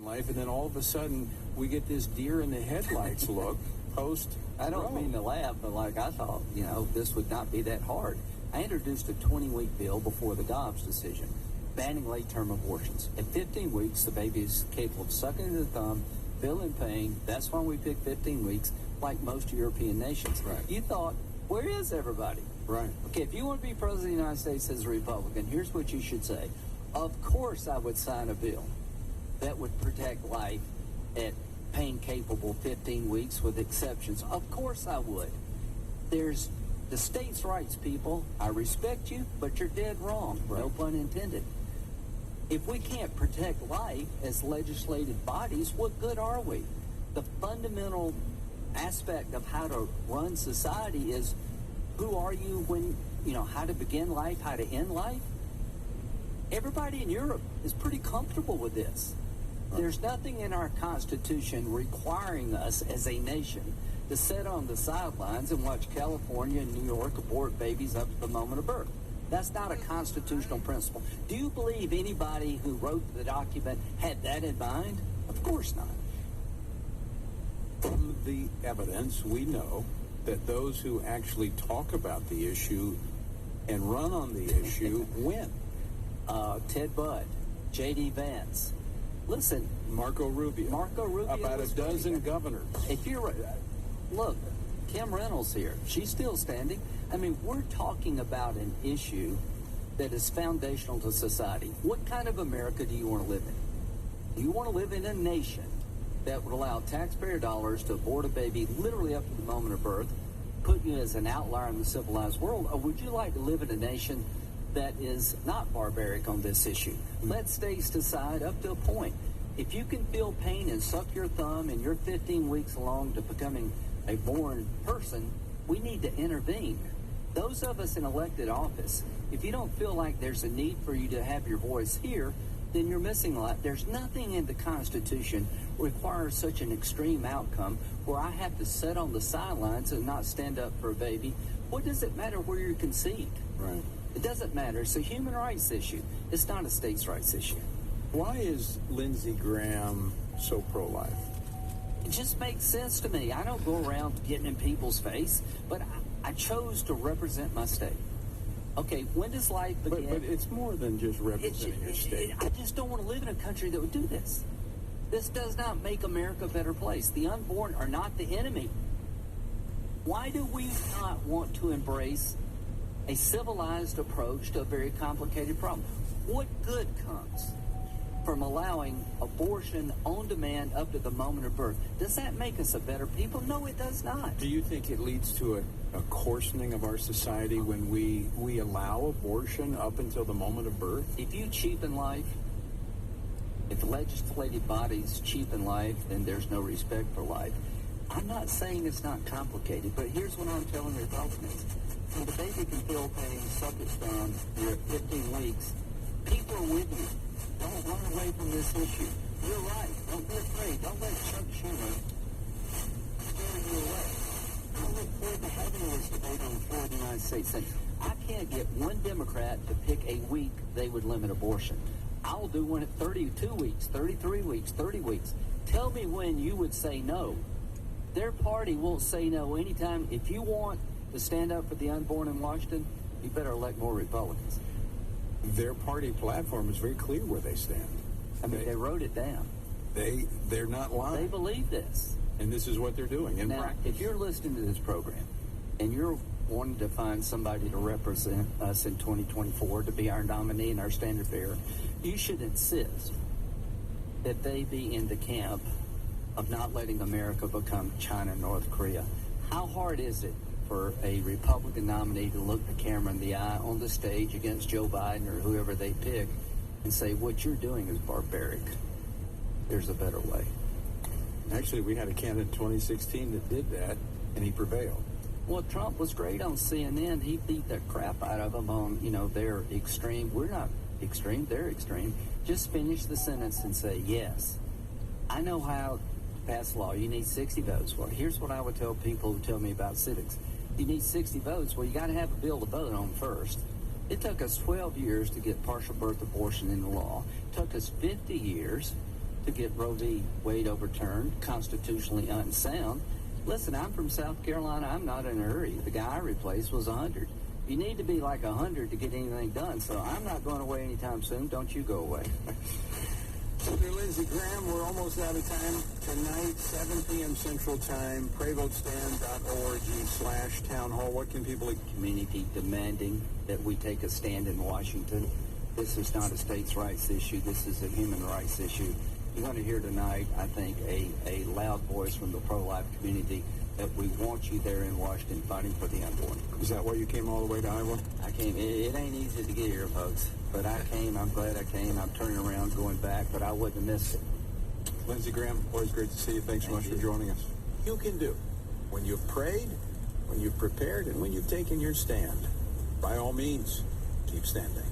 life, and then all of a sudden we get this deer in the headlights look post. I don't mean to laugh, but like I thought, this would not be that hard. I introduced a 20-week bill before the Dobbs decision, banning late-term abortions. At 15 weeks, the baby is capable of sucking into the thumb, feeling pain. That's why we picked 15 weeks, like most European nations. Right. You thought, where is everybody? Right. Okay, if you want to be president of the United States as a Republican, here's what you should say. Of course I would sign a bill that would protect life at pain-capable 15 weeks with exceptions. Of course I would. There's the states' rights, people. I respect you, but you're dead wrong. Right. No pun intended. If we can't protect life as legislative bodies, what good are we? The fundamental aspect of how to run society is who are you when, how to begin life, how to end life. Everybody in Europe is pretty comfortable with this. Right. There's nothing in our Constitution requiring us as a nation to sit on the sidelines and watch California and New York abort babies up to the moment of birth. That's not a constitutional principle. Do you believe anybody who wrote the document had that in mind? Of course not. From the evidence, we know that those who actually talk about the issue and run on the issue win. Ted Budd, J.D. Vance. Listen, Marco Rubio. About a dozen governors. If you're, look, Kim Reynolds here. She's still standing. I mean, we're talking about an issue that is foundational to society. What kind of America do you want to live in? Do you want to live in a nation that would allow taxpayer dollars to abort a baby literally up to the moment of birth, put you as an outlier in the civilized world, or would you like to live in a nation that is not barbaric on this issue? Let states decide up to a point. If you can feel pain and suck your thumb and you're 15 weeks along to becoming a born person, we need to intervene. Those of us in elected office, if you don't feel like there's a need for you to have your voice here, then you're missing a lot. There's nothing in the Constitution requires such an extreme outcome where I have to sit on the sidelines and not stand up for a baby. What does it matter where you're conceived? Right. It doesn't matter. It's a human rights issue. It's not a states' rights issue. Why is Lindsey Graham so pro-life? It just makes sense to me. I don't go around getting in people's face, but I chose to represent my state. Okay, when does life begin? But it's more than just representing your state. I just don't want to live in a country that would do this. This does not make America a better place. The unborn are not the enemy. Why do we not want to embrace a civilized approach to a very complicated problem? What good comes from allowing abortion on demand up to the moment of birth? Does that make us a better people? No, it does not. Do you think it leads to a coarsening of our society when we allow abortion up until the moment of birth? If you cheapen life, if legislative bodies cheapen life, then there's no respect for life. I'm not saying it's not complicated, but here's what I'm telling Republicans. When the baby can feel pain, suck its thumb, you're at 15 weeks, people are with you. Don't run away from this issue. You're right. Don't be afraid. Don't let Chuck Schumer steer you away. I look forward to having this debate on the floor of the United States Senate. I can't get one Democrat to pick a week they would limit abortion. I'll do one at 32 weeks, 33 weeks, 30 weeks. Tell me when you would say no. Their party won't say no anytime. If you want to stand up for the unborn in Washington, you better elect more Republicans. Their party platform is very clear where they stand. I mean, they wrote it down. They're not lying. They believe this. And this is what they're doing in now, practice. If you're listening to this program and you're wanting to find somebody to represent us in 2024 to be our nominee and our standard bearer, you should insist that they be in the camp of not letting America become China and North Korea. How hard is it for a Republican nominee to look the camera in the eye on the stage against Joe Biden or whoever they pick and say, what you're doing is barbaric? There's a better way. Actually, we had a candidate in 2016 that did that, and he prevailed. Well, Trump was great on CNN. He beat the crap out of them on, their extreme. We're not extreme. They're extreme. Just finish the sentence and say, yes, I know how to pass law. You need 60 votes. Well, here's what I would tell people who tell me about civics. You need 60 votes. Well, you got to have a bill to vote on first. It took us 12 years to get partial birth abortion into law. It took us 50 years to get Roe v. Wade overturned, constitutionally unsound. Listen, I'm from South Carolina. I'm not in a hurry. The guy I replaced was 100. You need to be like 100 to get anything done, so I'm not going away anytime soon. Don't you go away. Senator Lindsey Graham, we're almost out of time. Tonight, 7 p.m. Central Time, PrayVoteStand.org/town hall. What can people... Community demanding that we take a stand in Washington. This is not a states' rights issue. This is a human rights issue. You're going to hear tonight, I think, a loud voice from the pro-life community that we want you there in Washington fighting for the unborn. Is that why you came all the way to Iowa? I came. It ain't easy to get here, folks. But I came. I'm glad I came. I'm turning around, going back, but I wouldn't have missed it. Lindsey Graham, always great to see you. Thanks so much for joining us. You can do when you've prayed, when you've prepared, and when you've taken your stand. By all means, keep standing.